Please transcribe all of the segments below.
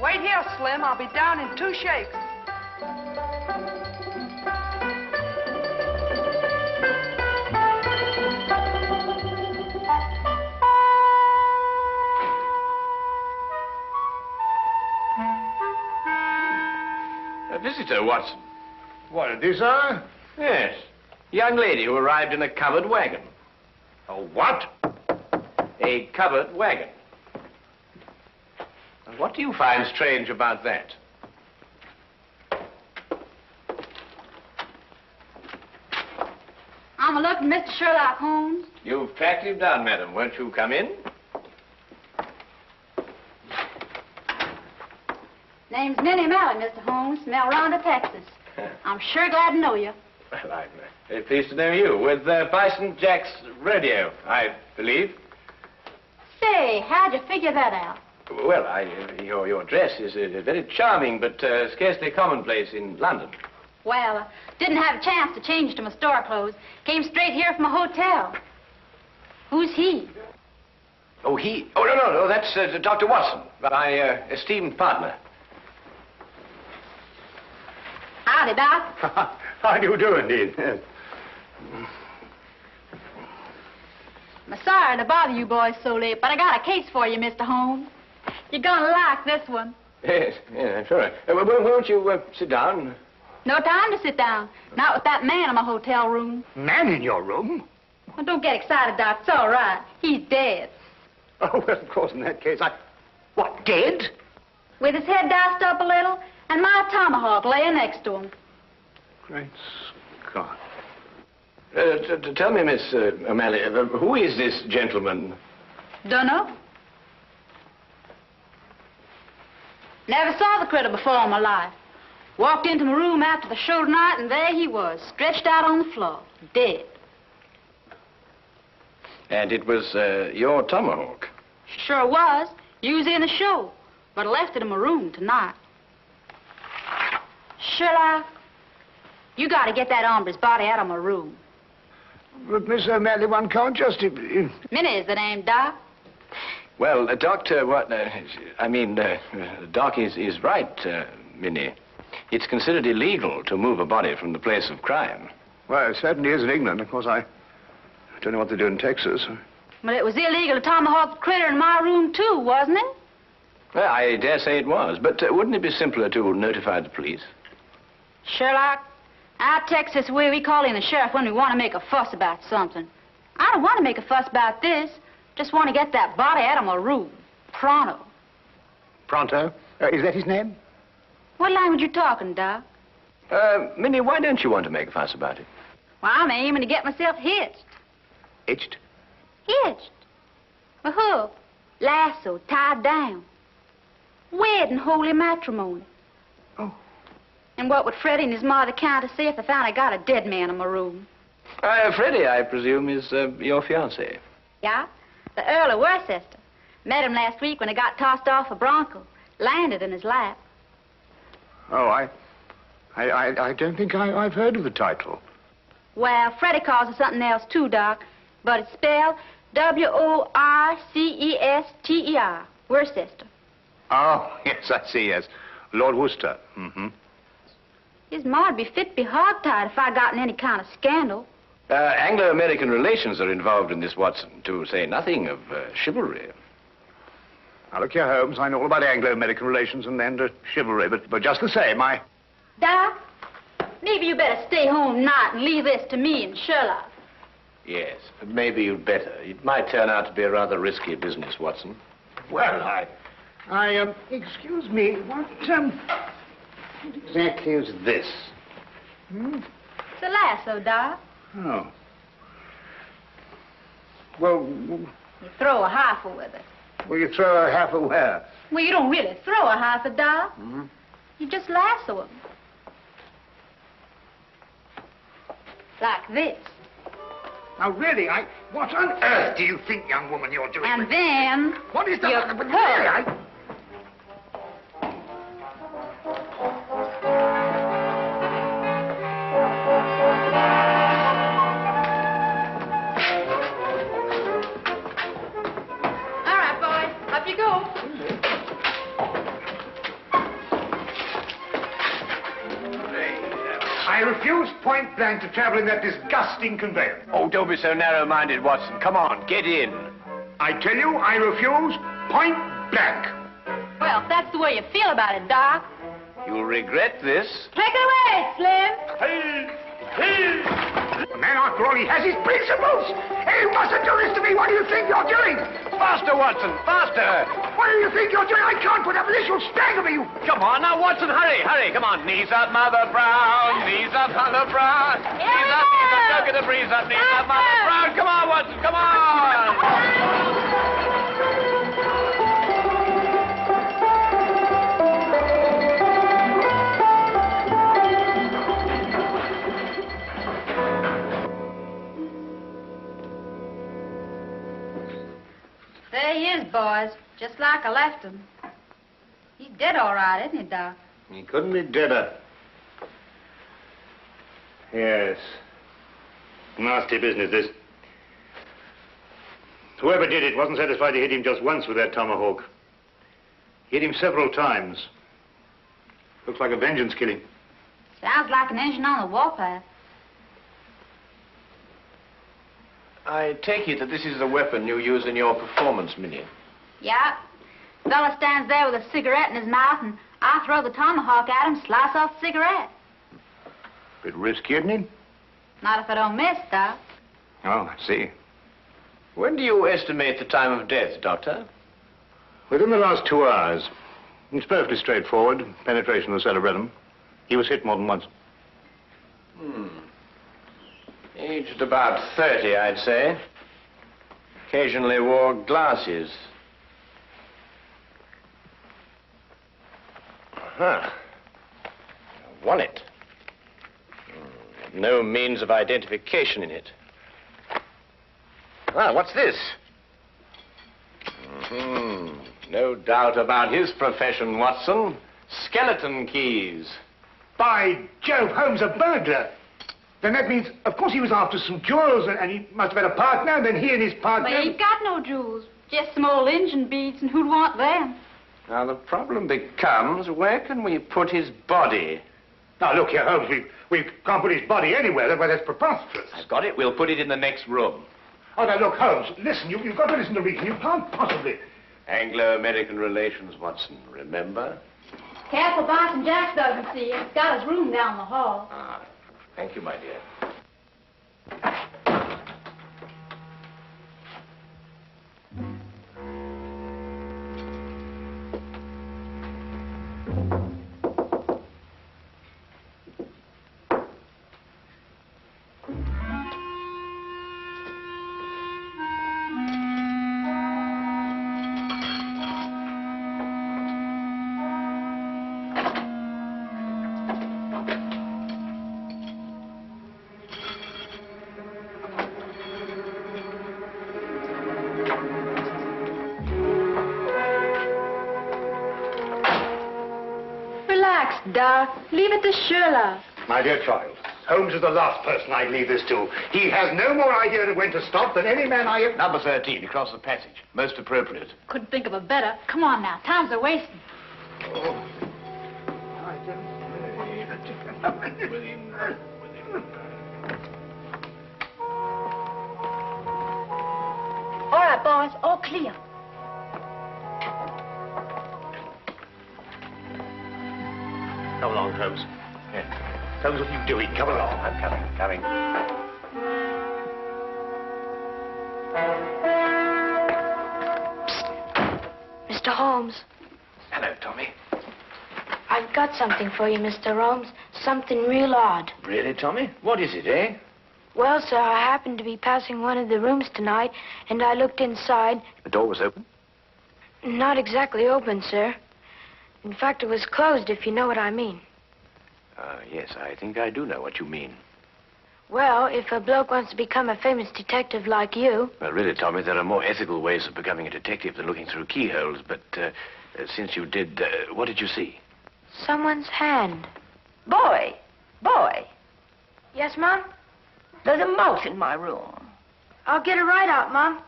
Wait here, Slim. I'll be down in 2 shakes. A visitor, Watson. What, a desire? Yes. Young lady who arrived in a covered wagon. A what? A covered wagon. What do you find strange about that? I'm a-looking, Mr. Sherlock Holmes. You've tracked him down, madam. Won't you come in? Name's Minnie Malley, Mr. Holmes, from El Rondon, Texas. I'm sure glad to know you. Well, I'm very pleased to know you. With Bison Jack's rodeo, I believe. Say, how'd you figure that out? Well, your dress is very charming, but scarcely commonplace in London. Well, didn't have a chance to change to my store clothes. Came straight here from a hotel. Who's he? Oh, he? Oh, no, that's Dr. Watson, my esteemed partner. Howdy, Doc. How do you do, indeed? Yes. I'm sorry to bother you boys so late, but I got a case for you, Mr. Holmes. You're gonna like this one. Yes, I'm sure. Won't you sit down? No time to sit down. Not with that man in my hotel room. Man in your room? Well, don't get excited, Doc. It's all right. He's dead. Oh, well, of course, in that case, What, dead? With his head diced up a little, and my tomahawk laying next to him. Great Scott. Tell me, Miss O'Malley, who is this gentleman? Dunno. Never saw the critter before in my life. Walked into my room after the show tonight, and there he was, stretched out on the floor, dead. And it was your tomahawk? Sure was. Used in the show, but I left it in my room tonight. Sherlock, you got to get that hombre's body out of my room. But, Miss O'Malley, one can't just... Minnie is the name, Doc. Well, Doctor, Doc is right, Minnie. It's considered illegal to move a body from the place of crime. Well, it certainly is in England. Of course, I don't know what they do in Texas. Well, it was illegal to tomahawk the critter in my room, too, wasn't it? Well, I dare say it was, but wouldn't it be simpler to notify the police? Sherlock, out Texas way we call in the sheriff when we want to make a fuss about something. I don't want to make a fuss about this. Just want to get that body out of my room. Pronto. Pronto? Is that his name? What language you talking, Doc? Minnie, why don't you want to make a fuss about it? Well, I'm aiming to get myself hitched. Hitched? Hitched. A hook, lasso, tied down. Wed in holy matrimony. Oh. And what would Freddie and his mother count to say if they found I got a dead man in my room? Freddie, I presume, is your fiancé. Yeah, the Earl of Worcester. Met him last week when he got tossed off a bronco. Landed in his lap. Oh, I don't think I've heard of the title. Well, Freddie calls it something else, too, Doc. But it's spelled W-O-R-C-E-S-T-E-R. Worcester. Oh, yes, I see, yes. Lord Worcester. Mm-hmm. His ma'd be fit to be hogtied if I got in any kind of scandal. Anglo-American relations are involved in this, Watson, to say nothing of chivalry. Now, look here, Holmes, I know all about Anglo-American relations and chivalry, but just the same, Doc, maybe you better stay home tonight and leave this to me and Sherlock. Yes, but maybe you'd better. It might turn out to be a rather risky business, Watson. Well, excuse me, What exactly is this? It's a lasso, Doc. Oh. Well, You throw a heifer with it. will you throw a half a where? Well, you don't really throw a heifer, Doc. You just lasso him. Like this. Now, really, what on earth do you think, young woman, you're doing? And then... What is you that? pull. Really, All right, boys. Up you go. I refuse point blank to travel in that disgusting conveyance. Oh, don't be so narrow-minded, Watson. Come on, get in. I tell you, I refuse point blank. Well, if that's the way you feel about it, Doc. You'll regret this. Take it away, Slim. The man, after all, he has his principles. Hey, you mustn't do this to me. What do you think you're doing? Faster, Watson, faster. What do you think you're doing? I can't put up with this. You'll stagger me, you... Come on, now, Watson, hurry, hurry. Come on, knees up, Mother Brown. Knees up, Mother Brown. Knees up, don't get the breeze up. Knees up, Mother Brown. Come on, Watson, come on. There he is, boys. Just like I left him. He's dead all right, isn't he, Doc? He couldn't be deader. Yes. Nasty business, this. Whoever did it wasn't satisfied to hit him just once with that tomahawk. Hit him several times. Looks like a vengeance killing. Sounds like an engine on the warpath. I take it that this is the weapon you use in your performance, Minnie. Yeah. Fella stands there with a cigarette in his mouth, and I throw the tomahawk at him, slice off the cigarette. Bit risky, isn't it? Not if I don't miss, Doc. Oh, I see. When do you estimate the time of death, Doctor? Within the last 2 hours. It's perfectly straightforward. Penetration of the cerebellum. He was hit more than once. Aged about 30, I'd say. Occasionally wore glasses. Huh. Won it. No means of identification in it. Ah, what's this? No doubt about his profession, Watson. Skeleton keys. By Jove, Holmes, a burglar. Then that means, of course, he was after some jewels, and he must have had a partner, and then he and his partner... But he ain't got no jewels. Just some old engine beads, and who'd want them? Now, the problem becomes, where can we put his body? Now, look here, Holmes, we can't put his body anywhere. That's preposterous. I've got it. We'll put it in the next room. Oh, now, look, Holmes, listen, you've got to listen to reason. You can't possibly... Anglo-American relations, Watson, remember? Careful, Barton Jack doesn't see you. He's got his room down the hall. Ah, thank you, my dear. Doc, leave it to Sherlock. My dear child, Holmes is the last person I'd leave this to. He has no more idea of when to stop than any man I have... Number 13, across the passage. Most appropriate. Couldn't think of a better. Come on now, time's a wasting. All right, boys, all clear. Come along, Holmes. Here. Holmes, what are you doing? Come along. I'm coming. Mr. Holmes, Hello, Tommy. I've got something for you, Mr. Holmes. Something real odd. Really, Tommy? What is it, eh? Well, sir, I happened to be passing one of the rooms tonight, and I looked inside. The door was open? Not exactly open, sir. In fact, it was closed, if you know what I mean. Yes, I think I do know what you mean. Well, if a bloke wants to become a famous detective like you... Well, really, Tommy, there are more ethical ways of becoming a detective than looking through keyholes. But since you did, what did you see? Someone's hand. Boy! Yes, Mom? There's a mouse in my room. I'll get it right out, Mom.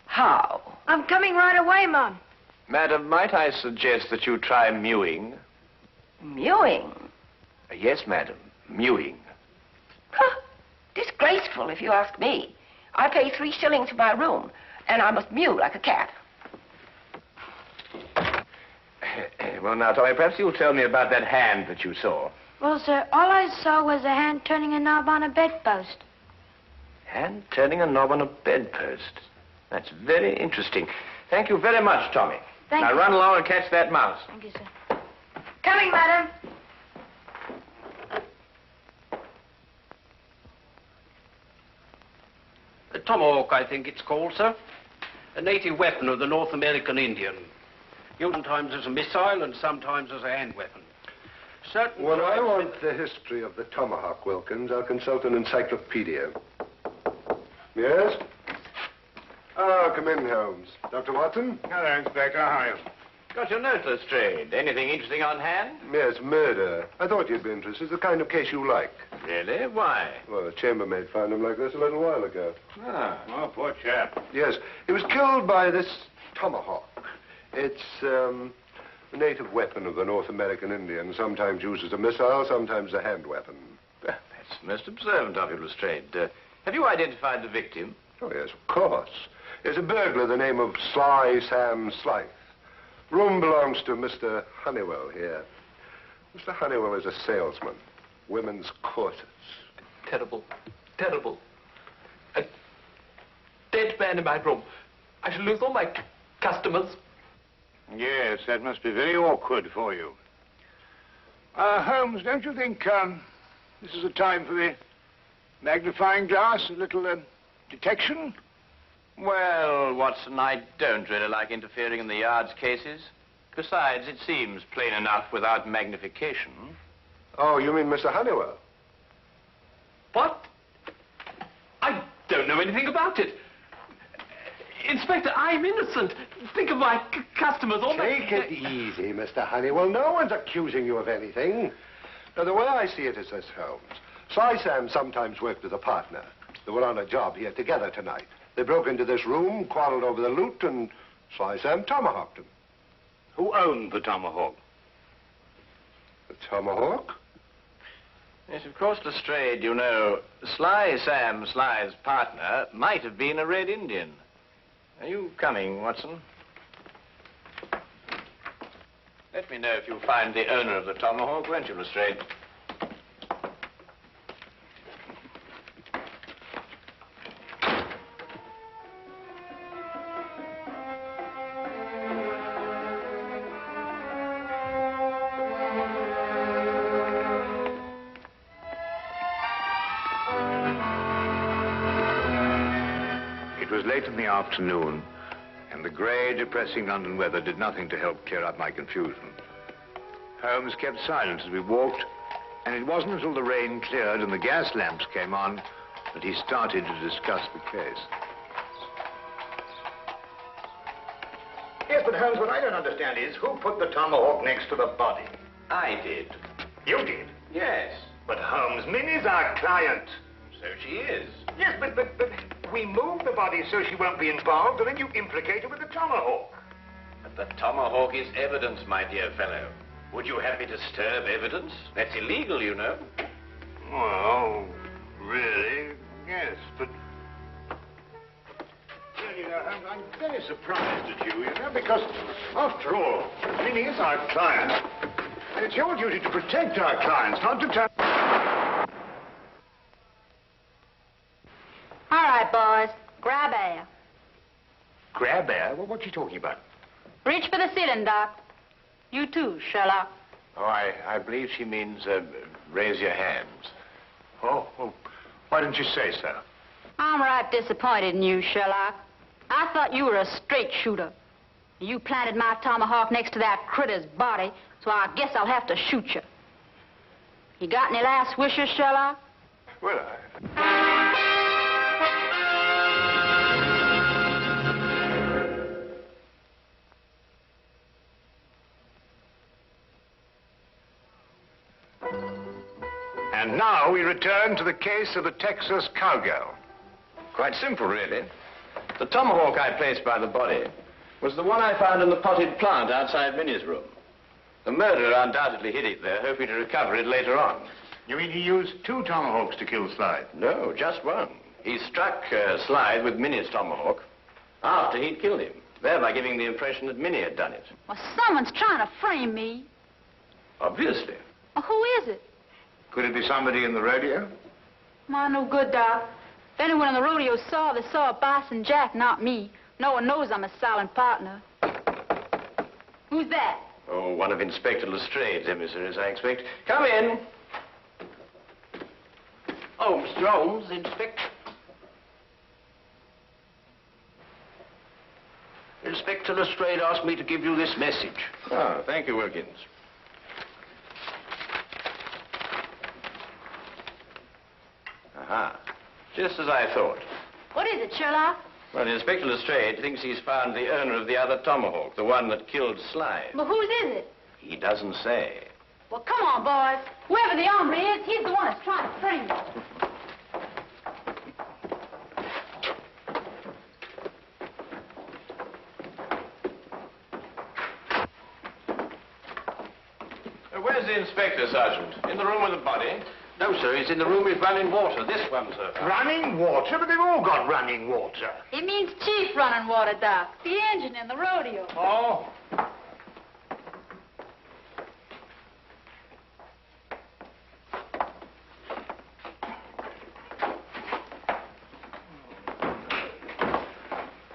How? I'm coming right away, Mom. Madam, might I suggest that you try mewing? Mewing? Yes, madam, mewing. Huh. Disgraceful, if you ask me. I pay 3 shillings for my room, and I must mew like a cat. Well, now, Tommy, perhaps you'll tell me about that hand that you saw. Well, sir, all I saw was a hand turning a knob on a bedpost. Hand turning a knob on a bedpost. That's very interesting. Thank you very much, Tommy. Thank now you. Run along and catch that mouse. Thank you, sir. Coming, madam. A tomahawk, I think it's called, sir. A native weapon of the North American Indian. Used sometimes as a missile and sometimes as a hand weapon. Certain When I tribes- want the history of the tomahawk, Wilkins, I'll consult an encyclopedia. Yes? Ah, come in, Holmes. Dr. Watson? Hello, Inspector. How are you? Got your note, Lestrade. Anything interesting on hand? Yes, murder. I thought you'd be interested. It's the kind of case you like. Really? Why? Well, the chambermaid found him like this a little while ago. Ah. Oh, poor chap. Yes, he was killed by this tomahawk. It's a native weapon of the North American Indian, sometimes used as a missile, sometimes a hand weapon. Well, that's most observant of you, Lestrade. Have you identified the victim? Oh, yes, of course. There's a burglar, the name of Sly Sam Slythe. Room belongs to Mr. Honeywell here. Mr. Honeywell is a salesman. Women's corsets. Terrible. Terrible. A dead man in my room. I shall lose all my customers. Yes, that must be very awkward for you. Holmes, don't you think this is a time for the magnifying glass, a little detection? Well, Watson, I don't really like interfering in the yard's cases. Besides, it seems plain enough without magnification. Oh, you mean Mr. Honeywell? What? I don't know anything about it. Inspector, I'm innocent. Think of my customers. All Take it easy, Mr. Honeywell. No one's accusing you of anything. Now, the way I see it is this, Holmes. Sly Sam sometimes worked with a partner. They were on a job here together tonight. They broke into this room, quarreled over the loot, and Sly Sam tomahawked him. Who owned the tomahawk? The tomahawk? Yes, of course, Lestrade, you know, Sly Sam Sly's partner might have been a Red Indian. Are you coming, Watson? Let me know if you find the owner of the tomahawk, won't you, Lestrade? It was late in the afternoon, and the grey, depressing London weather did nothing to help clear up my confusion. Holmes kept silent as we walked, and it wasn't until the rain cleared and the gas lamps came on that he started to discuss the case. Yes, but Holmes, what I don't understand is who put the tomahawk next to the body? I did. You did? Yes. But Holmes, Minnie's our client. So she is. Yes, but we moved the body so she won't be involved, and then you implicate her with the tomahawk. But the tomahawk is evidence, my dear fellow. Would you have me disturb evidence? That's illegal, you know. Well, really, yes, but... Well, you know, I'm very surprised at you know, because, after all, Minnie is our client. And it's your duty to protect our clients, not to turn... All right, boys. Grab air. Grab air? Well, what's she talking about? Reach for the ceiling, Doc. You too, Sherlock. Oh, I believe she means raise your hands. Oh, well, why didn't you say so? I'm right disappointed in you, Sherlock. I thought you were a straight shooter. You planted my tomahawk next to that critter's body, so I guess I'll have to shoot you. You got any last wishes, Sherlock? Well, And now we return to the case of the Texas Cowgirl. Quite simple, really. The tomahawk I placed by the body was the one I found in the potted plant outside Minnie's room. The murderer undoubtedly hid it there, hoping to recover it later on. You mean he used 2 tomahawks to kill Slide? No, just one. He struck Slide with Minnie's tomahawk after he'd killed him, thereby giving the impression that Minnie had done it. Well, someone's trying to frame me. Obviously. Well, who is it? Could it be somebody in the rodeo? My no good, Doc. If anyone in the rodeo saw, they saw Bison Jack, not me. No one knows I'm a silent partner. Who's that? Oh, one of Inspector Lestrade's emissaries, I expect. Come in. Oh, Mr. Holmes, Inspector. Inspector Lestrade asked me to give you this message. Oh, thank you, Wilkins. Aha. Just as I thought. What is it, Sherlock? Well, Inspector Lestrade thinks he's found the owner of the other tomahawk, the one that killed Slide. Well, whose is it? He doesn't say. Well, come on, boys. Whoever the hombre is, he's the one that's trying to frame me. Where's the inspector, Sergeant? In the room with the body? No, sir, he's in the room with running water. This one, sir. Running water? But they've all got running water. It means Chief running water, Doc. The engine in the rodeo. Oh.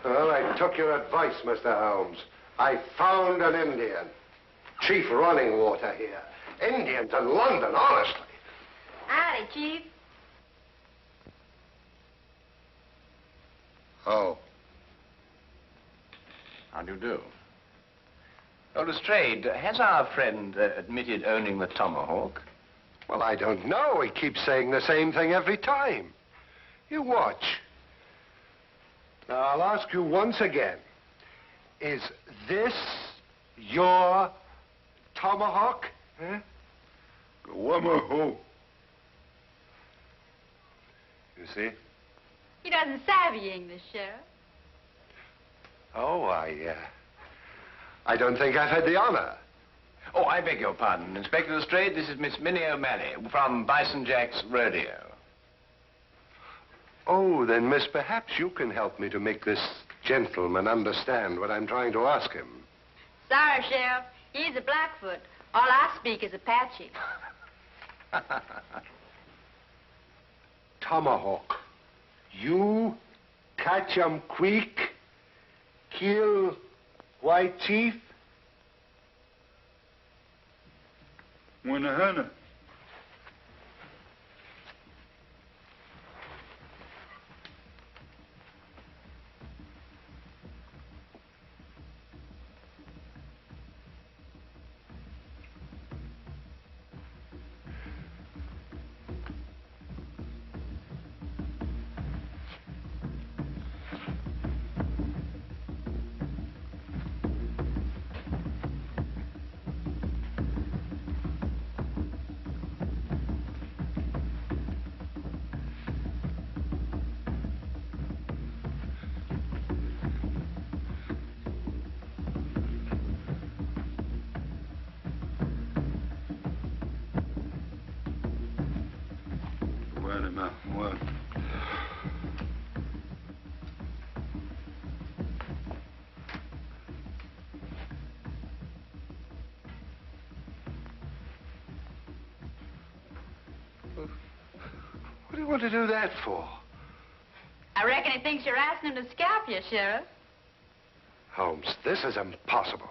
Well, I took your advice, Mr. Holmes. I found an Indian. Chief running water here. Indians in London, honestly. Howdy, Chief. Oh. How do you do? Oh, Lestrade, has our friend admitted owning the tomahawk? Well, I don't know. He keeps saying the same thing every time. You watch. Now, I'll ask you once again. Is this your tomahawk? Huh? Wamaho. You see? He doesn't savvy English, Sheriff. Oh, I don't think I've had the honor. Oh, I beg your pardon. Inspector Lestrade, this is Miss Minnie O'Malley from Bison Jack's rodeo. Oh, then, miss, perhaps you can help me to make this gentleman understand what I'm trying to ask him. Sorry, Sheriff. He's a Blackfoot. All I speak is Apache. Tomahawk. You catch 'em quick, kill White Chief? Winahana. Well. What do you want to do that for? I reckon he thinks you're asking him to scalp you, Sheriff. Holmes, this is impossible.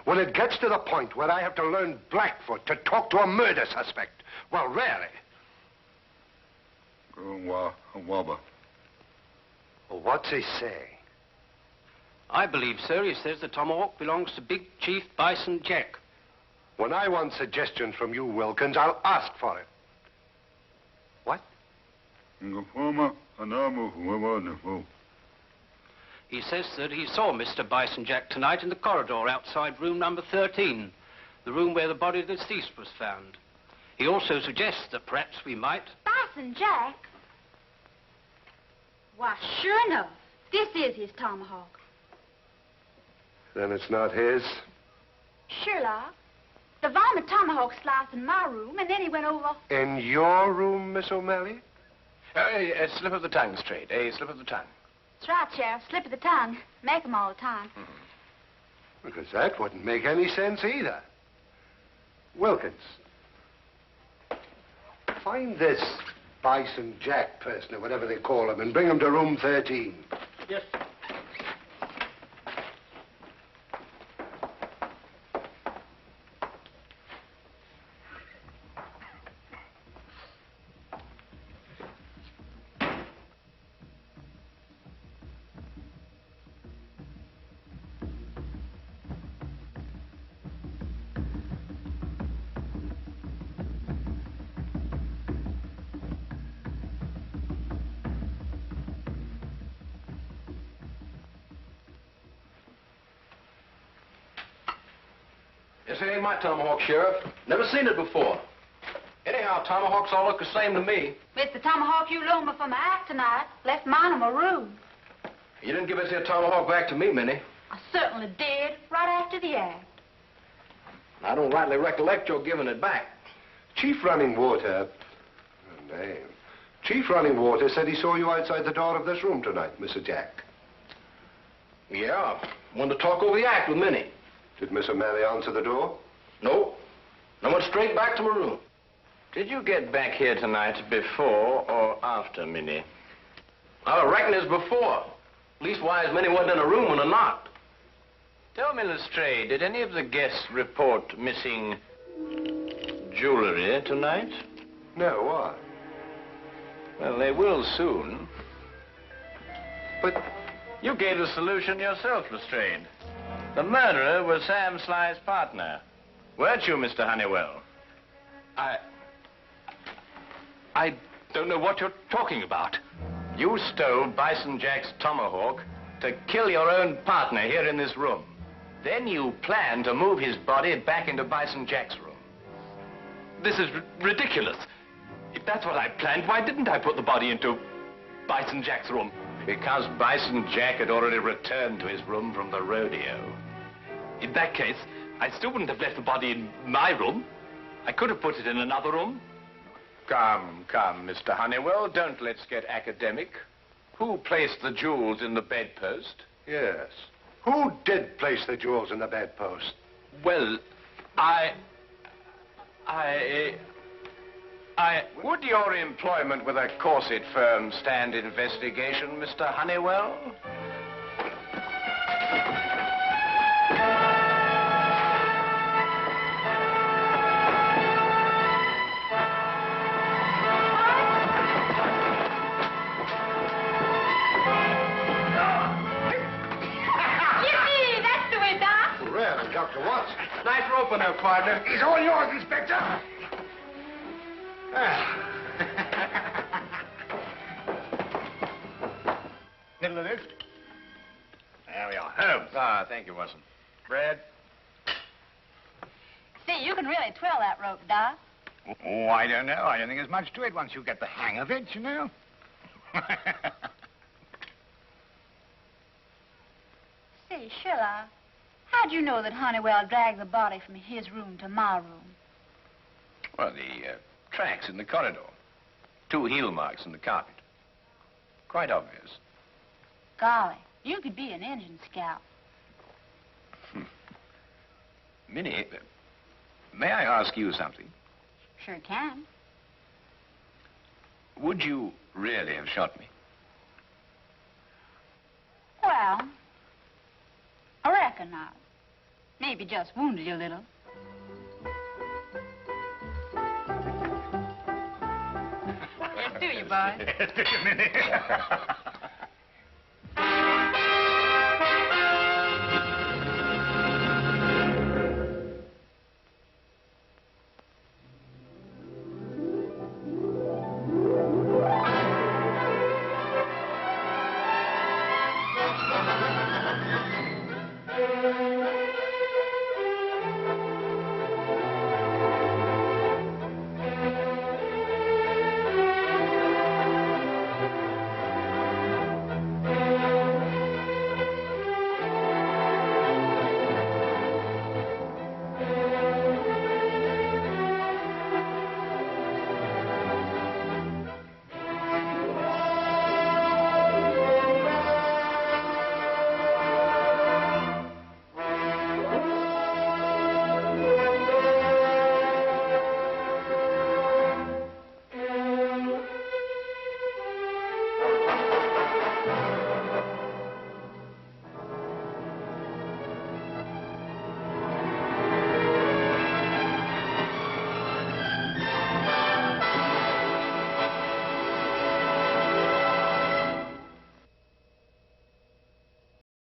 When it gets to the point where I have to learn Blackfoot to talk to a murder suspect, well, really. What's he saying? I believe, sir, he says the tomahawk belongs to Big Chief Bison Jack. When I want suggestions from you, Wilkins, I'll ask for it. What? He says that he saw Mr. Bison Jack tonight in the corridor outside room number 13, the room where the body of the deceased was found. He also suggests that perhaps we might... Bison Jack? Why, sure enough, this is his tomahawk. Then it's not his? Sherlock, the varmint tomahawk sliced in my room, and then he went over... In your room, Miss O'Malley? A slip of the tongue, Straight. A slip of the tongue. That's right, Sheriff. Slip of the tongue. Make 'em all the time. Because that wouldn't make any sense either. Wilkins, find this Bison Jack person, or whatever they call him, and bring him to room 13. Yes. This ain't my tomahawk, Sheriff. Never seen it before. Anyhow, tomahawks all look the same to me. It's the tomahawk you loaned me for my act tonight. Left mine in my room. You didn't give us your tomahawk back to me, Minnie. I certainly did, right after the act. I don't rightly recollect your giving it back. Chief Running Water... Oh, name. Chief Running Water said he saw you outside the door of this room tonight, Mr. Jack. Yeah, wanted to talk over the act with Minnie. Did Miss O'Malley answer the door? No. I went straight back to my room. Did you get back here tonight before or after Minnie? I reckon it's before. Leastwise, Minnie wasn't in a room when I knocked. Tell me, Lestrade, did any of the guests report missing jewelry tonight? No, why? Well, they will soon. But... You gave the solution yourself, Lestrade. The murderer was Sam Sly's partner. Weren't you, Mr. Honeywell? I don't know what you're talking about. You stole Bison Jack's tomahawk to kill your own partner here in this room. Then you planned to move his body back into Bison Jack's room. This is ridiculous. If that's what I planned, why didn't I put the body into Bison Jack's room? Because Bison Jack had already returned to his room from the rodeo. In that case, I still wouldn't have left the body in my room. I could have put it in another room. Come, Mr. Honeywell, don't let's get academic. Who placed the jewels in the bedpost? Yes. Who did place the jewels in the bedpost? Well, Would your employment with a corset firm stand investigation, Mr. Honeywell? Yippee! That's the way, Doc. Really, Dr. Watson? Nice rope on there, partner. He's all yours, Inspector. Middle of this. There we are. Holmes. Ah, thank you, Watson. Bread. See, you can really twirl that rope, Doc. Oh, I don't know. I don't think there's much to it once you get the hang of it, you know. Say, Sherlock, how'd you know that Honeywell dragged the body from his room to my room? Well, the tracks in the corridor. 2 heel marks in the carpet. Quite obvious. Golly, you could be an engine scout. Minnie, may I ask you something? Sure can. Would you really have shot me? Well, I reckon not. Maybe just wounded you a little. Yes, do you, boy? Yes, do you, Minnie?